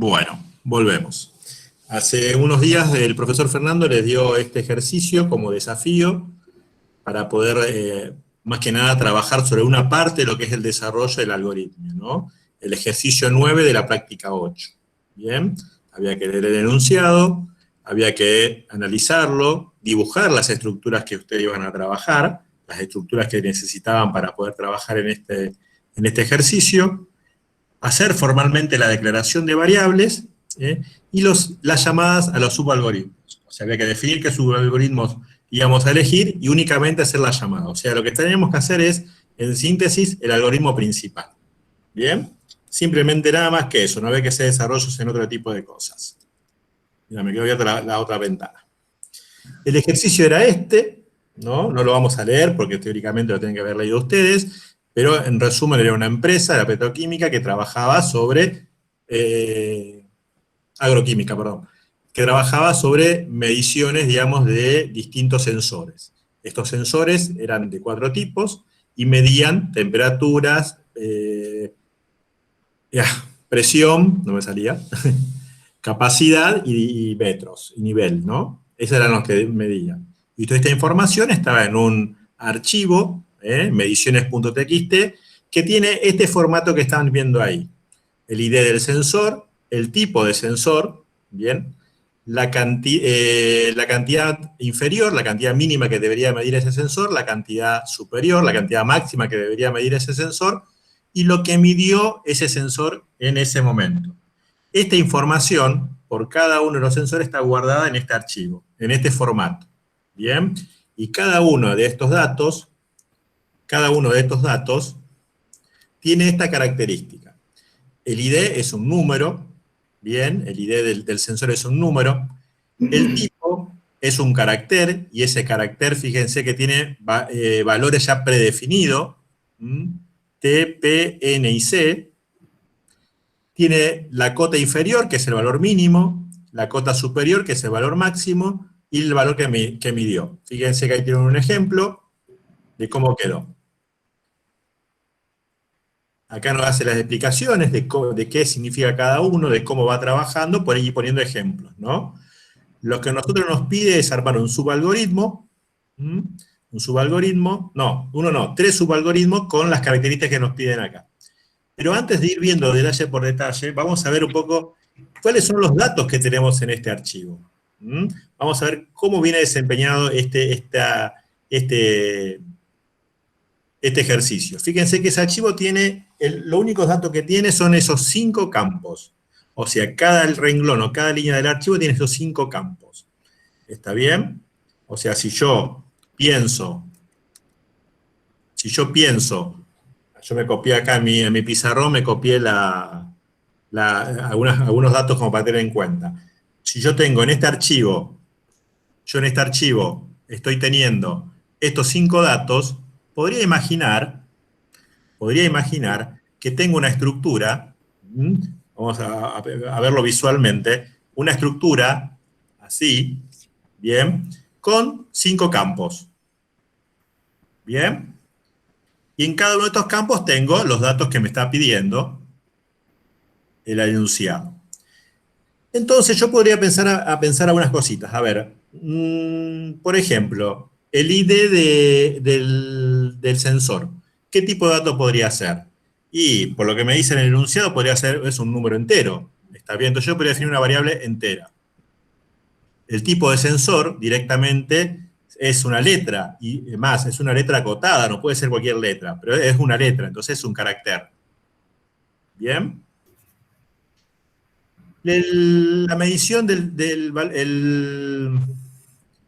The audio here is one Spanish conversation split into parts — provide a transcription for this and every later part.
Bueno, volvemos. Hace unos días el profesor Fernando les dio este ejercicio como desafío para poder, más que nada, trabajar sobre una parte de lo que es el desarrollo del algoritmo, ¿no? El ejercicio 9 de la práctica 8. Bien, había que leer el enunciado, había que analizarlo, dibujar las estructuras que ustedes iban a trabajar, las estructuras que necesitaban para poder trabajar en este ejercicio, hacer formalmente la declaración de variables, y las llamadas a los subalgoritmos. O sea, había que definir qué subalgoritmos íbamos a elegir y únicamente hacer la llamada. O sea, lo que teníamos que hacer es, en síntesis, el algoritmo principal. ¿Bien? Simplemente nada más que eso, no había que hacer desarrollos en otro tipo de cosas. Mira, me quedo abierta la otra ventana. El ejercicio era este, ¿no? No lo vamos a leer porque teóricamente lo tienen que haber leído ustedes, pero en resumen era una empresa, la petroquímica, que trabajaba sobre, agroquímica, perdón, que trabajaba sobre mediciones, digamos, de distintos sensores. Estos sensores eran de 4 tipos y medían temperaturas, presión, no me salía, capacidad y metros, y nivel, ¿no? Esos eran los que medían. Y toda esta información estaba en un archivo, mediciones.txt, que tiene este formato que están viendo ahí. El ID del sensor, el tipo de sensor, ¿bien? La cantidad inferior, la cantidad mínima que debería medir ese sensor, la cantidad superior, la cantidad máxima que debería medir ese sensor, y lo que midió ese sensor en ese momento. Esta información, por cada uno de los sensores, está guardada en este archivo, en este formato. ¿Bien? Y cada uno de estos datos tiene esta característica. El ID es un número, ¿bien? El ID del sensor es un número. El tipo es un carácter, y ese carácter, fíjense que tiene valores ya predefinidos, T, P, N y C. Tiene la cota inferior, que es el valor mínimo, la cota superior, que es el valor máximo, y el valor que midió. Fíjense que ahí tienen un ejemplo de cómo quedó. Acá nos hace las explicaciones de qué significa cada uno, de cómo va trabajando, por ahí poniendo ejemplos, ¿no? Lo que a nosotros nos pide es armar un subalgoritmo, tres subalgoritmos con las características que nos piden acá. Pero antes de ir viendo detalle por detalle, vamos a ver un poco cuáles son los datos que tenemos en este archivo. Vamos a ver cómo viene desempeñado este ejercicio. Fíjense que ese archivo tiene, los únicos datos que tiene son esos 5 campos. O sea, cada renglón o cada línea del archivo tiene esos 5 campos. ¿Está bien? O sea, si yo pienso, yo me copié acá en mi pizarrón, me copié algunos datos como para tener en cuenta. Si yo tengo en este archivo, estoy teniendo estos 5 datos, podría imaginar que tengo una estructura, vamos a verlo visualmente, una estructura así, ¿bien? Con 5 campos, ¿bien? Y en cada uno de estos campos tengo los datos que me está pidiendo el enunciado. Entonces yo podría pensar algunas cositas. A ver, por ejemplo, el ID del sensor. ¿Qué tipo de dato podría ser? Y por lo que me dice en el enunciado, podría ser, es un número entero. ¿Está bien? Entonces yo podría definir una variable entera. El tipo de sensor directamente es una letra, y más, es una letra acotada, no puede ser cualquier letra, pero es una letra, entonces es un carácter. ¿Bien? La medición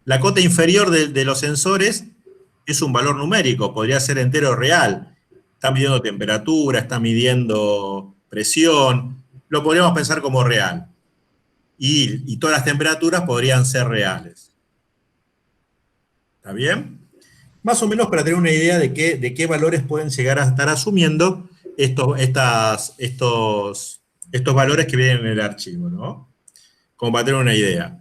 la cota inferior de los sensores es un valor numérico, podría ser entero o real. Está midiendo temperatura, está midiendo presión, lo podríamos pensar como real. Y todas las temperaturas podrían ser reales. ¿Está bien? Más o menos para tener una idea de qué valores pueden llegar a estar asumiendo estos valores que vienen en el archivo, ¿no? Como para tener una idea.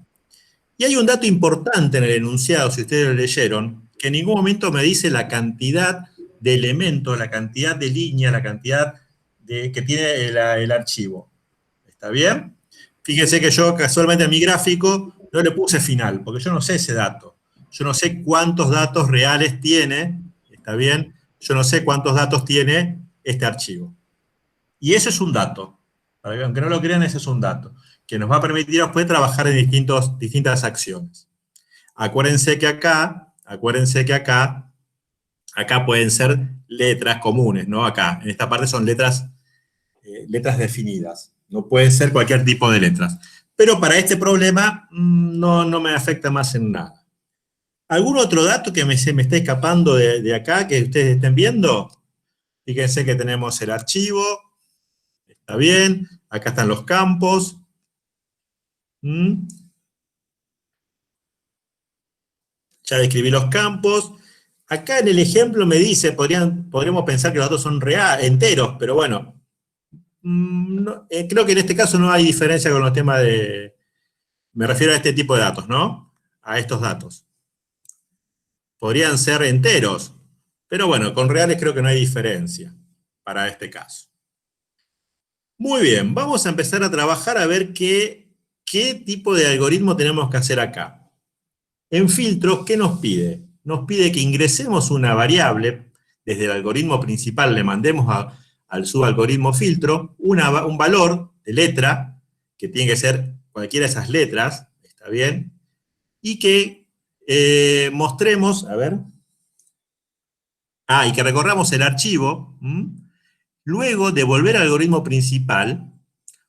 Y hay un dato importante en el enunciado, si ustedes lo leyeron, que en ningún momento me dice la cantidad de elementos, la cantidad de líneas, la cantidad que tiene el archivo. ¿Está bien? Fíjense que yo casualmente en mi gráfico no le puse final, porque yo no sé ese dato. Yo no sé cuántos datos reales tiene, ¿está bien? Yo no sé cuántos datos tiene este archivo. Y ese es un dato. Para que, aunque no lo crean, ese es un dato, que nos va a permitir después trabajar en distintas acciones. Acuérdense que acá pueden ser letras comunes, ¿no? Acá, en esta parte son letras definidas. No puede ser cualquier tipo de letras. Pero para este problema no me afecta más en nada. ¿Algún otro dato que se me está escapando de acá que ustedes estén viendo? Fíjense que tenemos el archivo, está bien, acá están los campos. Ya describí los campos. Acá en el ejemplo me dice, podríamos pensar que los datos son enteros, pero bueno, no, creo que en este caso no hay diferencia con los temas de... Me refiero a este tipo de datos, ¿no? A estos datos. Podrían ser enteros, pero bueno, con reales creo que no hay diferencia para este caso. Muy bien, vamos a empezar a trabajar a ver qué tipo de algoritmo tenemos que hacer acá. En filtros, ¿qué nos pide? Nos pide que ingresemos una variable, desde el algoritmo principal le mandemos al subalgoritmo filtro un valor de letra, que tiene que ser cualquiera de esas letras, ¿está bien? Y que mostremos, a ver, y que recorramos el archivo, luego de volver al algoritmo principal,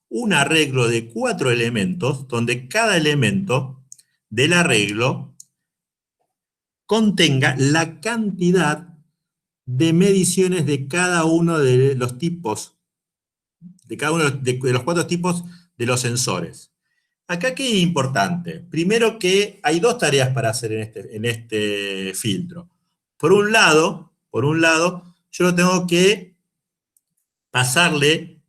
un arreglo de 4 elementos, donde cada elemento del arreglo contenga la cantidad de mediciones de cada uno de los tipos, de cada uno de los 4 tipos de los sensores. Acá, ¿qué es importante? Primero que hay 2 tareas para hacer en este filtro. Por un lado, yo lo tengo que pasarle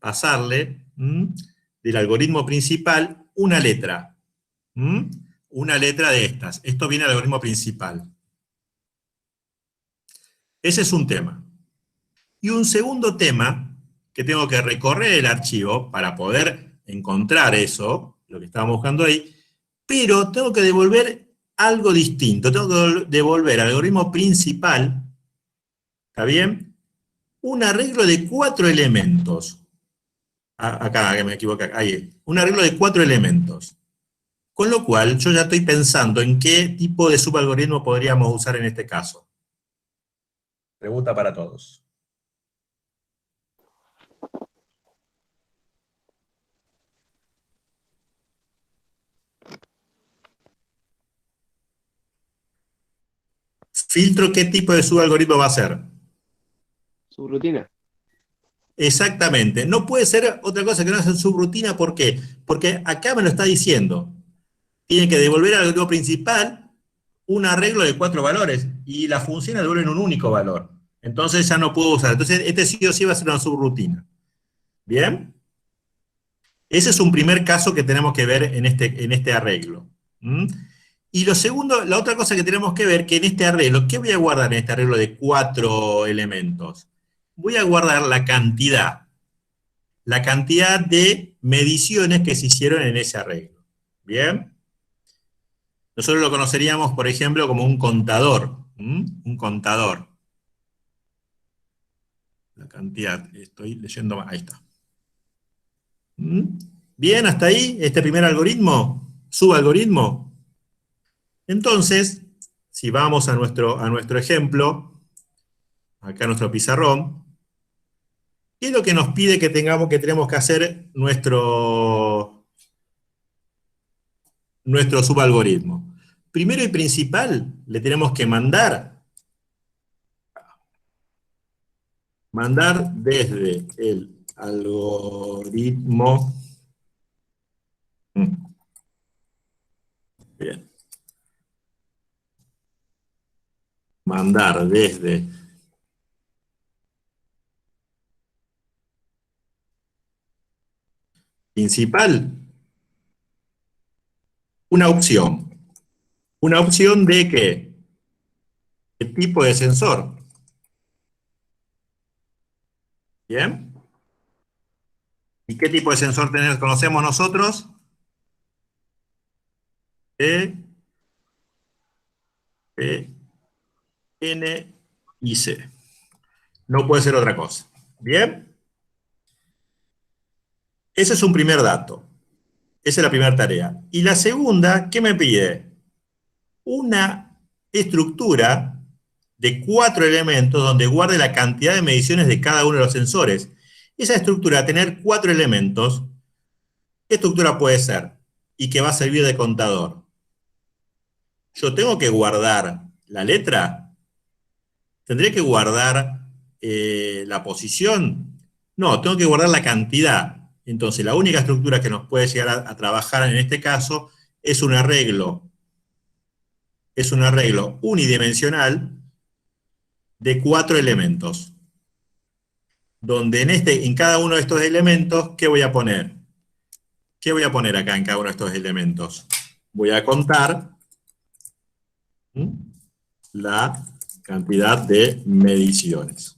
del algoritmo principal una letra. Una letra de estas. Esto viene al algoritmo principal. Ese es un tema. Y un segundo tema, que tengo que recorrer el archivo para poder encontrar eso, lo que estábamos buscando ahí, pero tengo que devolver algo distinto. Tengo que devolver al algoritmo principal, ¿está bien? Un arreglo de 4 elementos. Acá, que me equivoqué, ahí. Un arreglo de 4 elementos. Con lo cual, yo ya estoy pensando en qué tipo de subalgoritmo podríamos usar en este caso. Pregunta para todos. Filtro, ¿qué tipo de subalgoritmo va a ser? Subrutina. Exactamente. No puede ser otra cosa que no sea subrutina. ¿Por qué? Porque acá me lo está diciendo. Tiene que devolver al algoritmo principal un arreglo de 4 valores y las funciones devuelven un único valor. Entonces ya no puedo usar. Entonces este sí o sí va a ser una subrutina. ¿Bien? Ese es un primer caso que tenemos que ver en este arreglo. Y lo segundo, la otra cosa que tenemos que ver, que en este arreglo, ¿qué voy a guardar en este arreglo de 4 elementos? Voy a guardar la cantidad de mediciones que se hicieron en ese arreglo. ¿Bien? Nosotros lo conoceríamos, por ejemplo, como un contador. Un contador. La cantidad, estoy leyendo más, ahí está. Bien, hasta ahí, este primer algoritmo, subalgoritmo. Entonces, si vamos a nuestro ejemplo, acá nuestro pizarrón, ¿qué es lo que nos pide que tenemos que hacer nuestro subalgoritmo? Primero y principal, le tenemos que mandar desde el algoritmo. Bien. Mandar desde principal una opción. ¿Una opción de qué? ¿Qué tipo de sensor? ¿Bien? ¿Y qué tipo de sensor conocemos nosotros? D, E, N y C. No puede ser otra cosa. ¿Bien? Ese es un primer dato. Esa es la primera tarea. Y la segunda, ¿qué me pide? Una estructura de 4 elementos donde guarde la cantidad de mediciones de cada uno de los sensores. Esa estructura, a tener 4 elementos, ¿qué estructura puede ser? Y que va a servir de contador. Yo tengo que guardar la letra, tendré que guardar la posición. No, tengo que guardar la cantidad. Entonces, la única estructura que nos puede llegar a trabajar en este caso es un arreglo unidimensional de 4 elementos. Donde en cada uno de estos elementos, ¿qué voy a poner? ¿Qué voy a poner acá en cada uno de estos elementos? Voy a contar la cantidad de mediciones.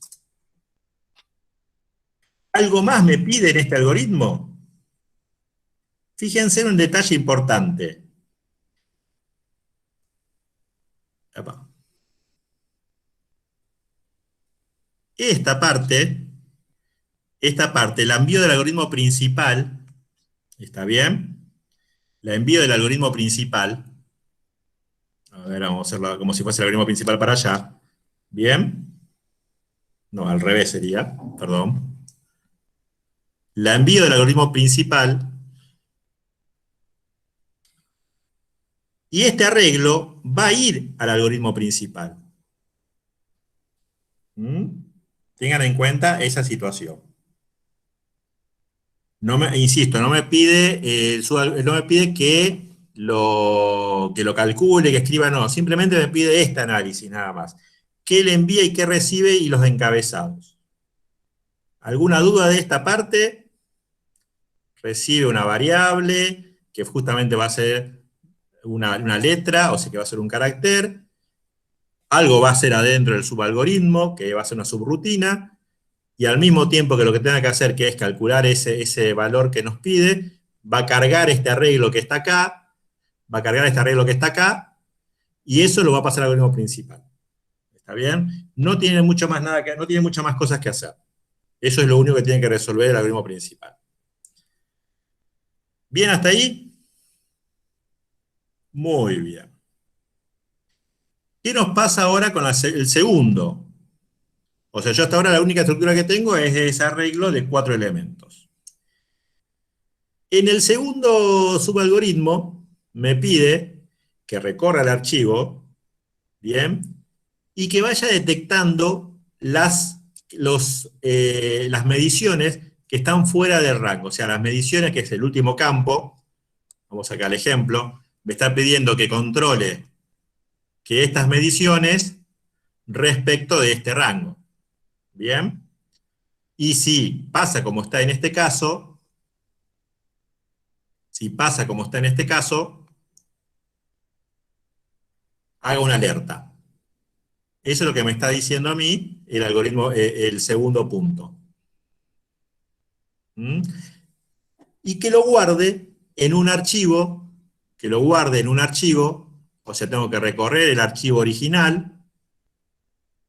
¿Algo más me pide en este algoritmo? Fíjense en un detalle importante. Esta parte la envío del algoritmo principal, ¿está bien? La envío del algoritmo principal. A ver, vamos a hacerlo como si fuese el algoritmo principal para allá. ¿Bien? No, al revés sería, perdón. La envío del algoritmo principal. Y este arreglo va a ir al algoritmo principal. Tengan en cuenta esa situación. Insisto, no me pide, no me pide que lo calcule, que escriba, no. Simplemente me pide este análisis, nada más. ¿Qué le envía y qué recibe y los encabezados? ¿Alguna duda de esta parte? Recibe una variable que justamente va a ser una letra, o sea que va a ser un carácter. Algo va a ser adentro del subalgoritmo, que va a ser una subrutina, y al mismo tiempo que lo que tenga que hacer, que es calcular ese valor que nos pide, va a cargar este arreglo que está acá, y eso lo va a pasar al algoritmo principal. ¿Está bien? No tiene mucho más no tiene muchas más cosas que hacer. Eso es lo único que tiene que resolver el algoritmo principal. ¿Bien hasta ahí? Muy bien. ¿Qué nos pasa ahora con el segundo? O sea, yo hasta ahora la única estructura que tengo es ese arreglo de 4 elementos. En el segundo subalgoritmo me pide que recorra el archivo, ¿bien? Y que vaya detectando las mediciones que están fuera del rango. O sea, las mediciones, que es el último campo, vamos acá al ejemplo, me está pidiendo que controle que estas mediciones respecto de este rango. ¿Bien? Y si pasa como está en este caso, haga una alerta. Eso es lo que me está diciendo a mí el algoritmo, el segundo punto. Y que lo guarde en un archivo, o sea, tengo que recorrer el archivo original,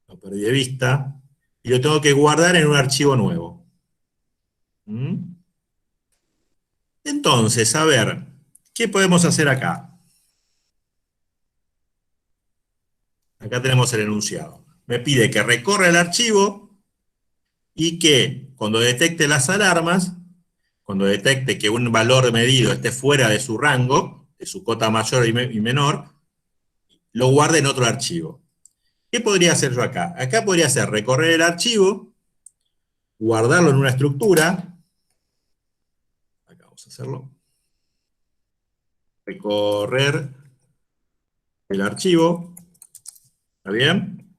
lo perdí de vista, y lo tengo que guardar en un archivo nuevo. Entonces, a ver, ¿qué podemos hacer acá? Acá tenemos el enunciado. Me pide que recorra el archivo y que cuando detecte las alarmas, cuando detecte que un valor medido esté fuera de su rango, de su cota mayor y menor, lo guarde en otro archivo. ¿Qué podría hacer yo acá? Acá podría ser recorrer el archivo, guardarlo en una estructura. Acá vamos a hacerlo. Recorrer el archivo. ¿Está bien?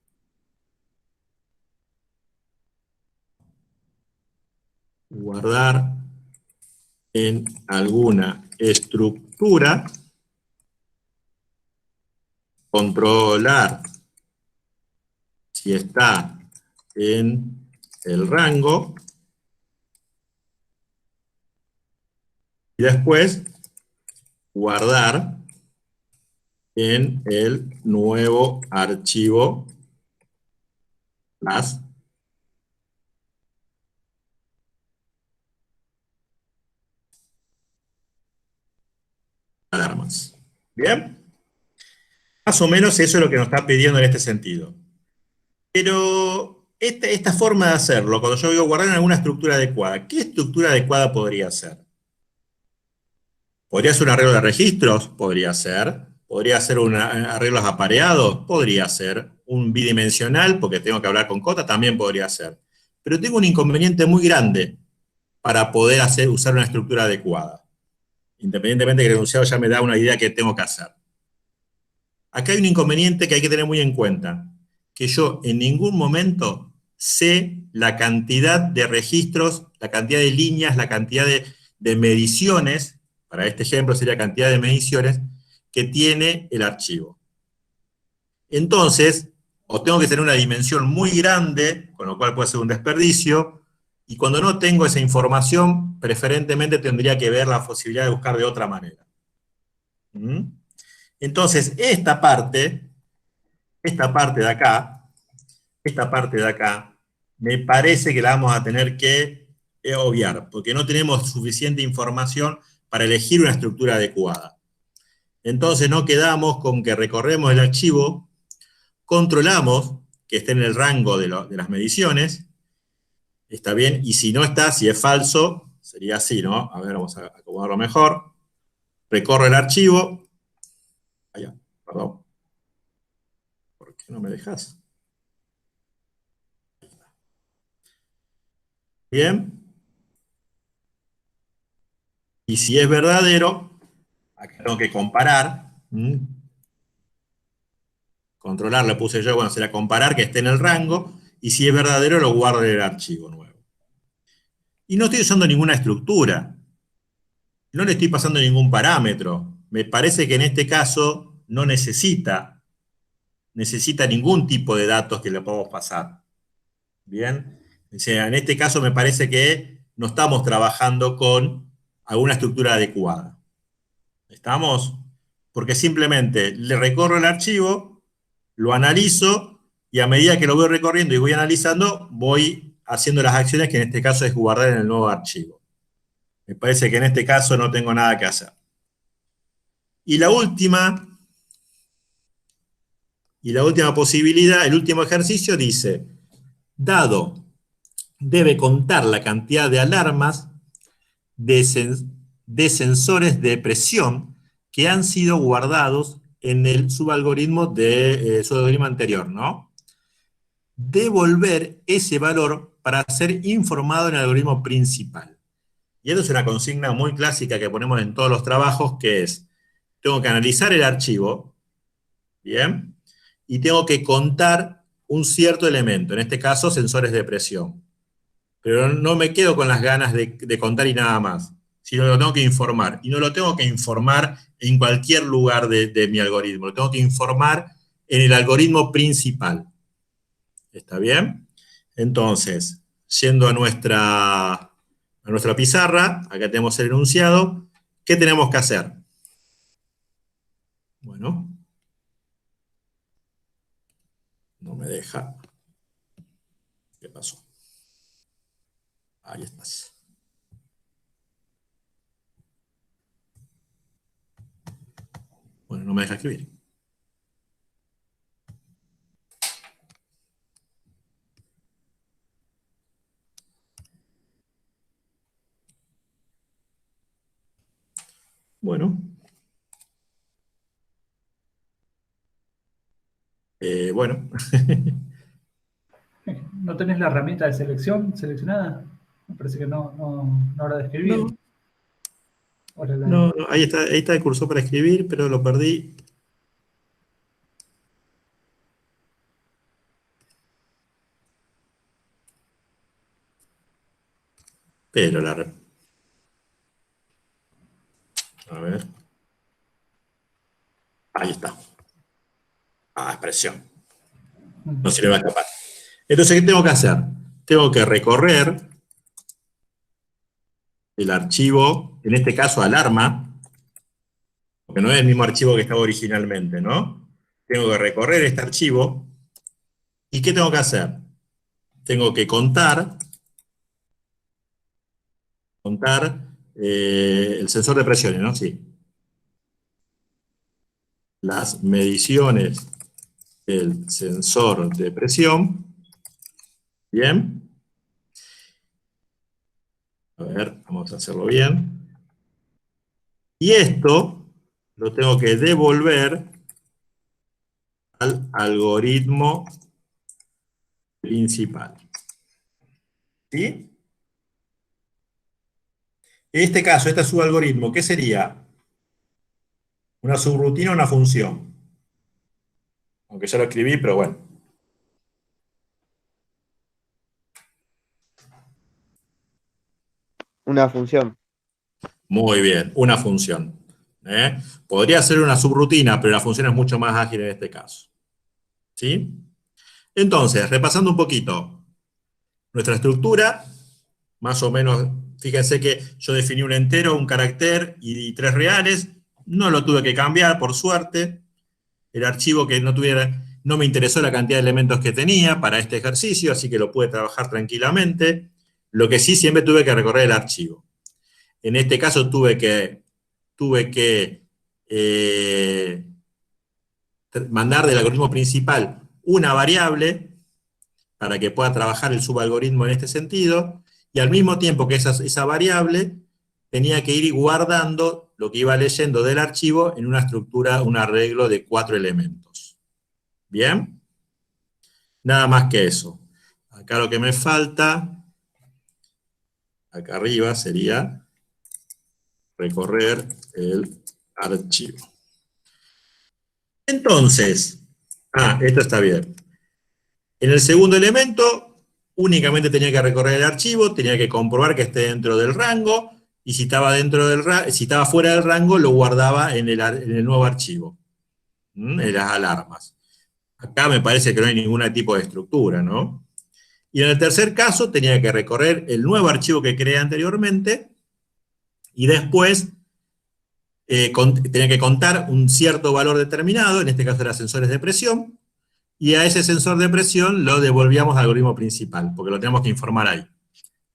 Guardar en alguna estructura. Controlar si está en el rango. Y después guardar en el nuevo archivo las alarmas. ¿Bien? Más o menos eso es lo que nos está pidiendo en este sentido. Pero esta forma de hacerlo, cuando yo digo guardar en alguna estructura adecuada, ¿qué estructura adecuada podría ser? ¿Podría ser un arreglo de registros? Podría ser. ¿Podría ser un arreglos apareados? Podría ser. Un bidimensional, porque tengo que hablar con cota, también podría ser. Pero tengo un inconveniente muy grande para poder usar una estructura adecuada. Independientemente de que el enunciado ya me da una idea que tengo que hacer. Acá hay un inconveniente que hay que tener muy en cuenta, que yo en ningún momento sé la cantidad de registros, la cantidad de líneas, la cantidad de mediciones, para este ejemplo sería cantidad de mediciones, que tiene el archivo. Entonces, o tengo que tener una dimensión muy grande, con lo cual puede ser un desperdicio, y cuando no tengo esa información, preferentemente tendría que ver la posibilidad de buscar de otra manera. ¿Mm? Entonces, esta parte de acá, me parece que la vamos a tener que obviar, porque no tenemos suficiente información para elegir una estructura adecuada. Entonces no quedamos con que recorremos el archivo, controlamos que esté en el rango de las mediciones, está bien, y si no está, si es falso, sería así, ¿no? A ver, vamos a acomodarlo mejor. Recorro el archivo. Allá, perdón. ¿Por qué no me dejas? Bien. Y si es verdadero, acá tengo que comparar. Controlar le puse yo, bueno, será comparar que esté en el rango. Y si es verdadero, lo guardo en el archivo nuevo. Y no estoy usando ninguna estructura. No le estoy pasando ningún parámetro. Me parece que en este caso no necesita ningún tipo de datos que le podamos pasar. Bien. O sea, en este caso me parece que no estamos trabajando con alguna estructura adecuada. ¿Estamos? Porque simplemente le recorro el archivo, lo analizo, y a medida que lo voy recorriendo y voy analizando, voy haciendo las acciones que en este caso es guardar en el nuevo archivo. Me parece que en este caso no tengo nada que hacer. Y la última posibilidad, el último ejercicio dice, dado debe contar la cantidad de alarmas de sensores de presión que han sido guardados en el subalgoritmo anterior, ¿no? Devolver ese valor para ser informado en el algoritmo principal. Y esto es una consigna muy clásica que ponemos en todos los trabajos, que es, tengo que analizar el archivo, ¿bien? Y tengo que contar un cierto elemento, en este caso sensores de presión. Pero no me quedo con las ganas de contar y nada más, sino lo tengo que informar. Y no lo tengo que informar en cualquier lugar de mi algoritmo, lo tengo que informar en el algoritmo principal. ¿Está bien? Entonces, yendo a nuestra pizarra, acá tenemos el enunciado, ¿qué tenemos que hacer? Bueno, no me deja. ¿Qué pasó? Ahí estás. Bueno, no me deja escribir. Bueno. Bueno. ¿No tenés la herramienta de selección seleccionada? Me parece que no hora de escribir. No, ahí está el cursor para escribir, pero lo perdí. Pero a ver. Ahí está. Expresión. No se le va a escapar. Entonces, ¿qué tengo que hacer? Tengo que recorrer el archivo, en este caso alarma, ok, porque no es el mismo archivo que estaba originalmente, ¿no? Tengo que recorrer este archivo, ¿y qué tengo que hacer? Tengo que contar el sensor de presiones, ¿no? Sí. Las mediciones del sensor de presión. Bien. A ver, vamos a hacerlo bien. Y esto lo tengo que devolver al algoritmo principal. ¿Sí? En este caso, este subalgoritmo, ¿qué sería? ¿Una subrutina o una función? Aunque ya lo escribí, pero bueno. Una función. Muy bien, una función. ¿Eh? Podría ser una subrutina, pero la función es mucho más ágil en este caso. ¿Sí? Entonces, repasando un poquito, nuestra estructura, más o menos, fíjense que yo definí un entero, un carácter y 3 reales, no lo tuve que cambiar, por suerte. El archivo que no me interesó la cantidad de elementos que tenía para este ejercicio, así que lo pude trabajar tranquilamente. Lo que sí, siempre tuve que recorrer el archivo. En este caso tuve que mandar del algoritmo principal una variable para que pueda trabajar el subalgoritmo en este sentido, y al mismo tiempo que esa variable tenía que ir guardando lo que iba leyendo del archivo en una estructura, un arreglo de 4 elementos. ¿Bien? Nada más que eso. Acá lo que me falta, acá arriba, sería recorrer el archivo. Entonces, esto está bien. En el segundo elemento, únicamente tenía que recorrer el archivo, tenía que comprobar que esté dentro del rango, y si estaba, si estaba fuera del rango, lo guardaba en el nuevo archivo, en las alarmas. Acá me parece que no hay ningún tipo de estructura, ¿no? Y en el tercer caso, tenía que recorrer el nuevo archivo que creé anteriormente, y después tenía que contar un cierto valor determinado, en este caso era sensores de presión, y a ese sensor de presión lo devolvíamos al algoritmo principal, porque lo tenemos que informar ahí.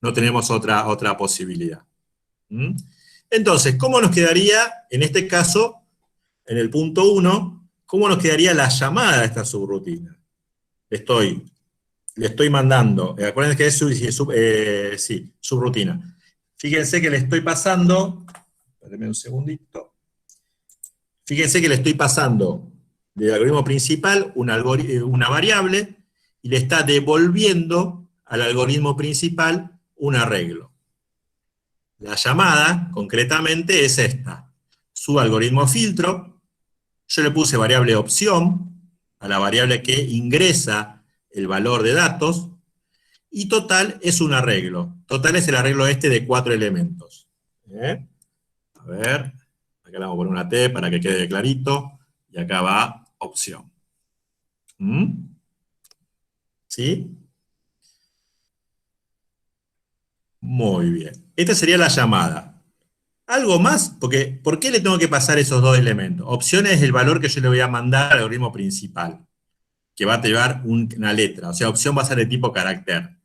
No tenemos otra posibilidad. ¿Mm? Entonces, ¿cómo nos quedaría, en este caso, en el punto 1, cómo nos quedaría la llamada a esta subrutina? Le estoy mandando, acuérdense que es subrutina. Fíjense que le estoy pasando, espérenme un segundito, fíjense que le estoy pasando del algoritmo principal una variable, y le está devolviendo al algoritmo principal un arreglo. La llamada, concretamente, es esta. Su algoritmo filtro, yo le puse variable opción, a la variable que ingresa el valor de datos, y total es un arreglo. Total es el arreglo este de 4 elementos. A ver, acá le vamos a poner una T para que quede clarito, y acá va opción. ¿Sí? Muy bien. Esta sería la llamada. ¿Algo más? Porque, ¿por qué le tengo que pasar esos 2 elementos? Opción es el valor que yo le voy a mandar al algoritmo principal, que va a llevar una letra. O sea, opción va a ser de tipo carácter.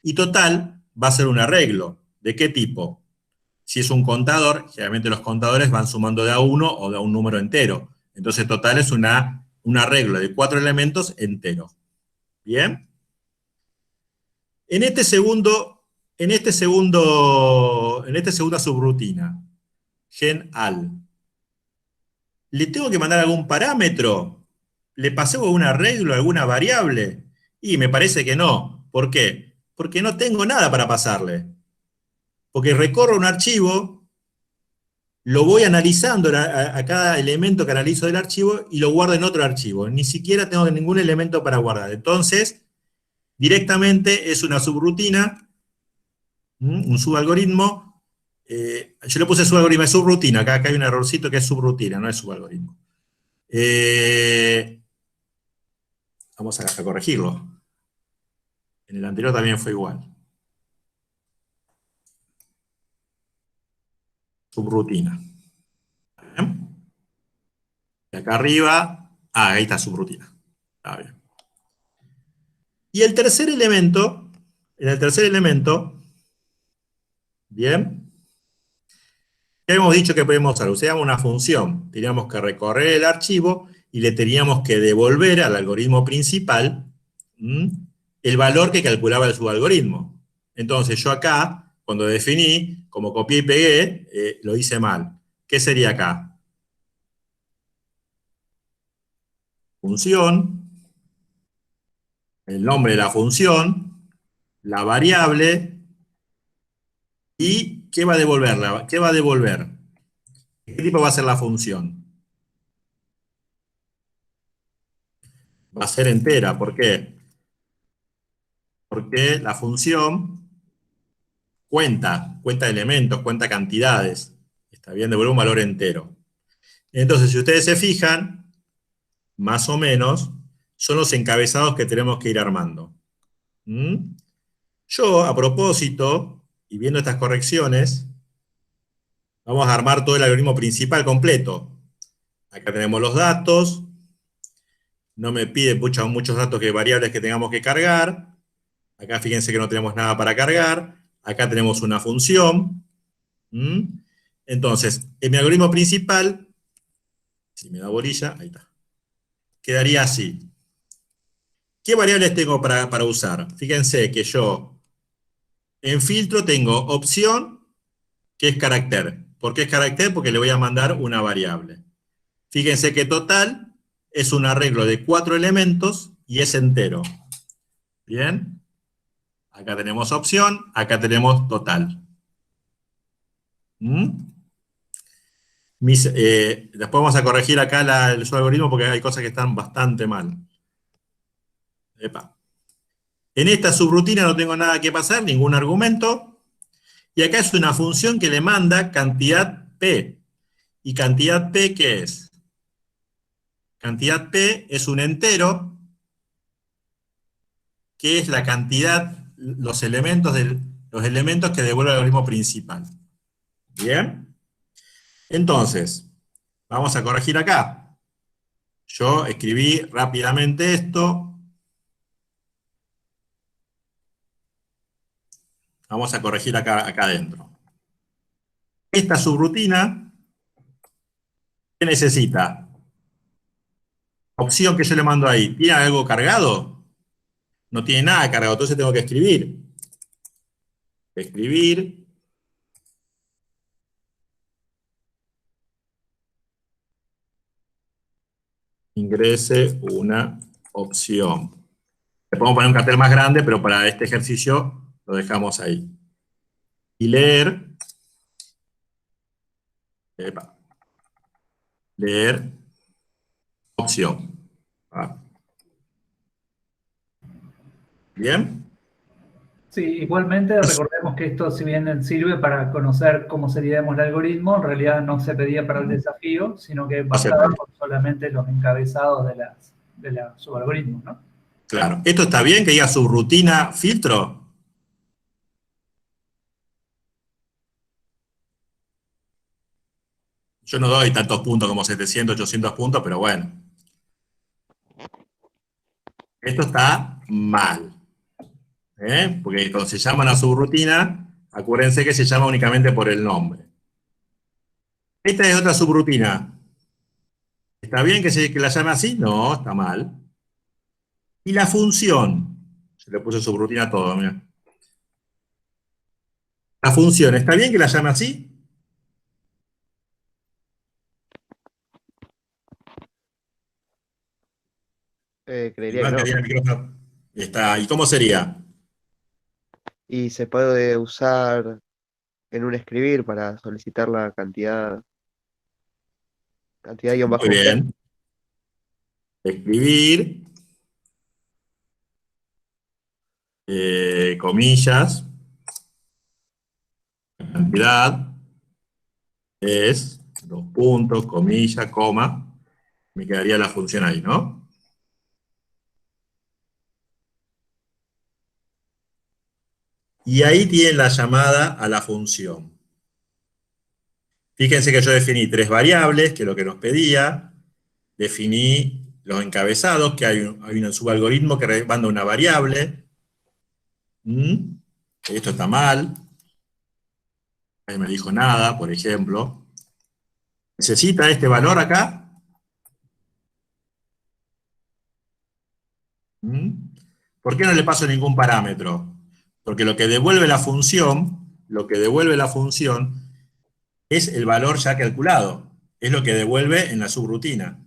Y total va a ser un arreglo. ¿De qué tipo? Si es un contador, generalmente los contadores van sumando de a 1 o de a un número entero. Entonces total es un arreglo de 4 elementos entero. ¿Bien? En esta segunda subrutina, gen al, ¿le tengo que mandar algún parámetro? ¿Le pasé algún arreglo, alguna variable? Y me parece que no. ¿Por qué? Porque no tengo nada para pasarle. Porque recorro un archivo, lo voy analizando a cada elemento que analizo del archivo y lo guardo en otro archivo. Ni siquiera tengo ningún elemento para guardar. Entonces, directamente es una subrutina, un subalgoritmo. Yo le puse subalgoritmo, es subrutina. Acá hay un errorcito que es subrutina, no es subalgoritmo. Vamos a corregirlo. En el anterior también fue igual. Subrutina. ¿Bien? acá arriba, ahí está subrutina. Está bien. Y el tercer elemento, en el tercer elemento, bien, ¿qué hemos dicho que podemos usar? Usábamos una función, teníamos que recorrer el archivo y le teníamos que devolver al algoritmo principal el valor que calculaba el subalgoritmo. Entonces yo acá, cuando definí, como copié y pegué, lo hice mal. ¿Qué sería acá? Función, el nombre de la función, la variable, y ¿qué va a devolverla? ¿Qué va a devolver? ¿Qué tipo va a ser la función? Va a ser entera. ¿Por qué? Porque la función cuenta elementos, cuenta cantidades. Está bien, devuelve un valor entero. Entonces, si ustedes se fijan, más o menos, son los encabezados que tenemos que ir armando. Yo, a propósito, y viendo estas correcciones, vamos a armar todo el algoritmo principal completo. Acá tenemos los datos, no me pide muchos datos que variables que tengamos que cargar. Acá fíjense que no tenemos nada para cargar. Acá tenemos una función. Entonces, en mi algoritmo principal, si me da bolilla, ahí está, quedaría así. ¿Qué variables tengo para usar? Fíjense que yo en filtro tengo opción, que es carácter. ¿Por qué es carácter? Porque le voy a mandar una variable. Fíjense que total es un arreglo de 4 elementos y es entero. ¿Bien? Acá tenemos opción, acá tenemos total. Después vamos a corregir acá el algoritmo porque hay cosas que están bastante mal. Epa. En esta subrutina no tengo nada que pasar, ningún argumento. Y acá es una función que le manda cantidad P. ¿Y cantidad P qué es? Cantidad P es un entero, que es la cantidad, los elementos que devuelve el algoritmo principal. ¿Bien? Entonces, vamos a corregir acá. Yo escribí rápidamente esto. Vamos a corregir acá adentro. Esta subrutina, ¿qué necesita? Opción que yo le mando ahí, ¿tiene algo cargado? No tiene nada cargado, entonces tengo que escribir. Escribir. Ingrese una opción. Le podemos poner un cartel más grande, pero para este ejercicio lo dejamos ahí. Y leer. Epa, leer opción. ¿Bien? Sí, igualmente recordemos que esto, si bien sirve para conocer cómo seríamos el algoritmo, en realidad no se pedía para el desafío, sino que bastaba con solamente los encabezados de la subalgoritmos, ¿no? Claro. ¿Esto está bien que diga subrutina filtro? Yo no doy tantos puntos como 700, 800 puntos, pero bueno. Esto está mal. Porque cuando se llama una subrutina, acuérdense que se llama únicamente por el nombre. Esta es otra subrutina. ¿Está bien que la llame así? No, está mal. Y la función. Se le puse subrutina a todo, mira. La función, ¿está bien que la llame así? Creería que no. El micrófono. Está. ¿Y cómo sería? Y se puede usar en un escribir para solicitar la cantidad guión bajo Muy P. bien. Escribir, comillas, cantidad, es, dos puntos, comilla, coma, me quedaría la función ahí, ¿no? Y ahí tienen la llamada a la función. Fíjense que yo definí 3 variables, que es lo que nos pedía. definí los encabezados, que hay un subalgoritmo que manda una variable. Esto está mal. Ahí me dijo nada, por ejemplo. ¿Necesita este valor acá? ¿Por qué no le paso ningún parámetro? Porque lo que devuelve la función es el valor ya calculado. Es lo que devuelve en la subrutina.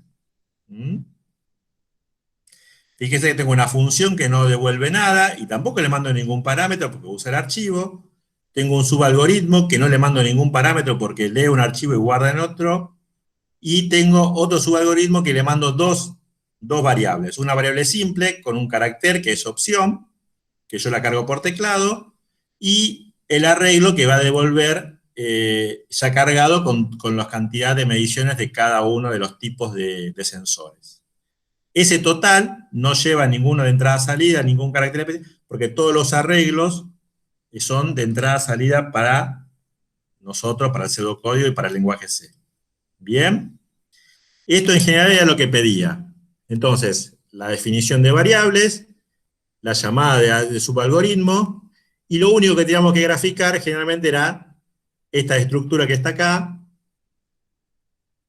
Fíjese que tengo una función que no devuelve nada y tampoco le mando ningún parámetro porque usa el archivo. Tengo un subalgoritmo que no le mando ningún parámetro porque lee un archivo y guarda en otro. Y tengo otro subalgoritmo que le mando dos variables. Una variable simple con un carácter que es opción, que yo la cargo por teclado, y el arreglo que va a devolver ya cargado con la cantidad de mediciones de cada uno de los tipos de sensores. Ese total no lleva ninguno de entrada-salida, ningún carácter especial, porque todos los arreglos son de entrada-salida para nosotros, para el pseudocódigo y para el lenguaje C. ¿Bien? Esto en general era lo que pedía. Entonces, la definición de variables, la llamada de subalgoritmo, y lo único que teníamos que graficar generalmente era esta estructura que está acá,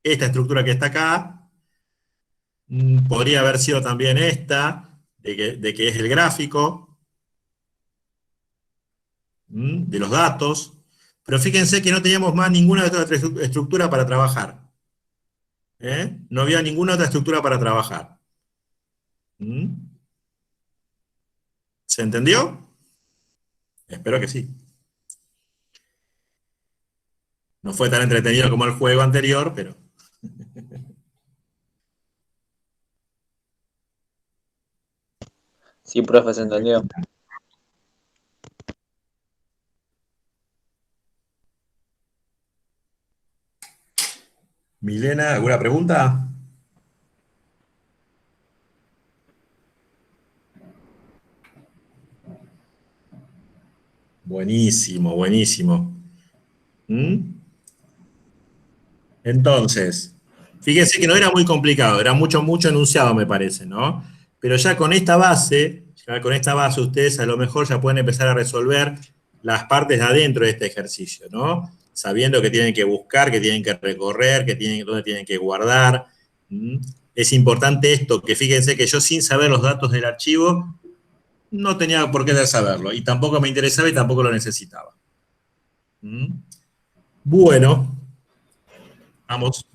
esta estructura que está acá, podría haber sido también esta, de que es el gráfico de los datos, pero fíjense que no teníamos más ninguna otra estructura para trabajar. No había ninguna otra estructura para trabajar. ¿Se entendió? Espero que sí. No fue tan entretenido como el juego anterior, pero... Sí, profe, se entendió. Milena, ¿alguna pregunta? Buenísimo, buenísimo. Entonces, fíjense que no era muy complicado, era mucho enunciado, me parece, ¿no? Pero ya con esta base ustedes a lo mejor ya pueden empezar a resolver las partes de adentro de este ejercicio, ¿no? Sabiendo que tienen que buscar, que tienen que recorrer, dónde tienen que guardar. Es importante esto, que fíjense que yo sin saber los datos del archivo, no tenía por qué saberlo, y tampoco me interesaba y tampoco lo necesitaba. Bueno, vamos.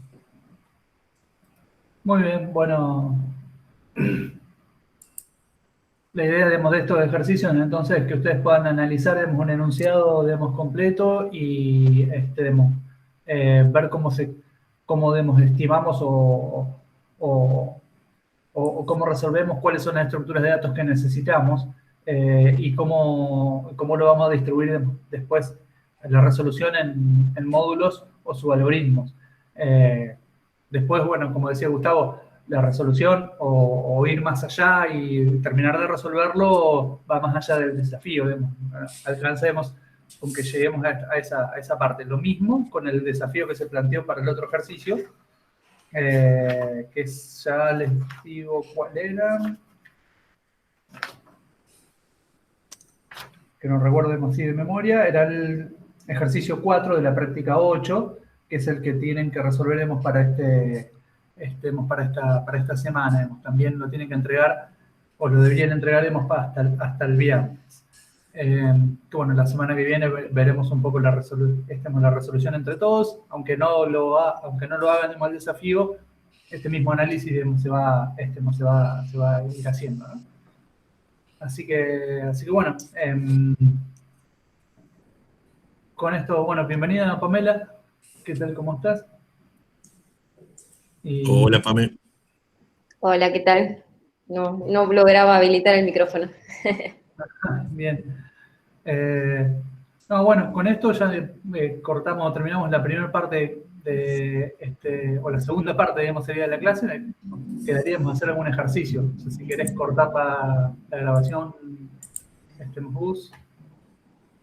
Muy bien, bueno. La idea, digamos, de estos ejercicios, entonces, es que ustedes puedan analizar, digamos, un enunciado, digamos, completo y, ver cómo estimamos o cómo resolvemos cuáles son las estructuras de datos que necesitamos y cómo lo vamos a distribuir después la resolución en módulos o subalgoritmos. Después, bueno, como decía Gustavo, la resolución o ir más allá y terminar de resolverlo va más allá del desafío, digamos. Alcancemos con que lleguemos a esa parte. Lo mismo con el desafío que se planteó para el otro ejercicio, que ya les digo cuál era, que no recuerdo así de memoria, era el ejercicio 4 de la práctica 8, que es el que tienen que resolver para esta semana. También lo tienen que entregar, o lo deberían entregar hasta el viernes. Que bueno, la semana que viene veremos un poco la resolución entre todos, aunque no lo hagan el desafío, este mismo análisis se va a ir haciendo, ¿no? Así que bueno, con esto, bueno, bienvenida Pamela, ¿qué tal, cómo estás? Hola, Pamela. Hola, ¿qué tal? No lograba habilitar el micrófono. Bien. No, bueno, con esto ya terminamos la primera parte o la segunda parte, digamos, sería de la clase. Quedaríamos a hacer algún ejercicio. O sea, si querés cortar la grabación, Gus.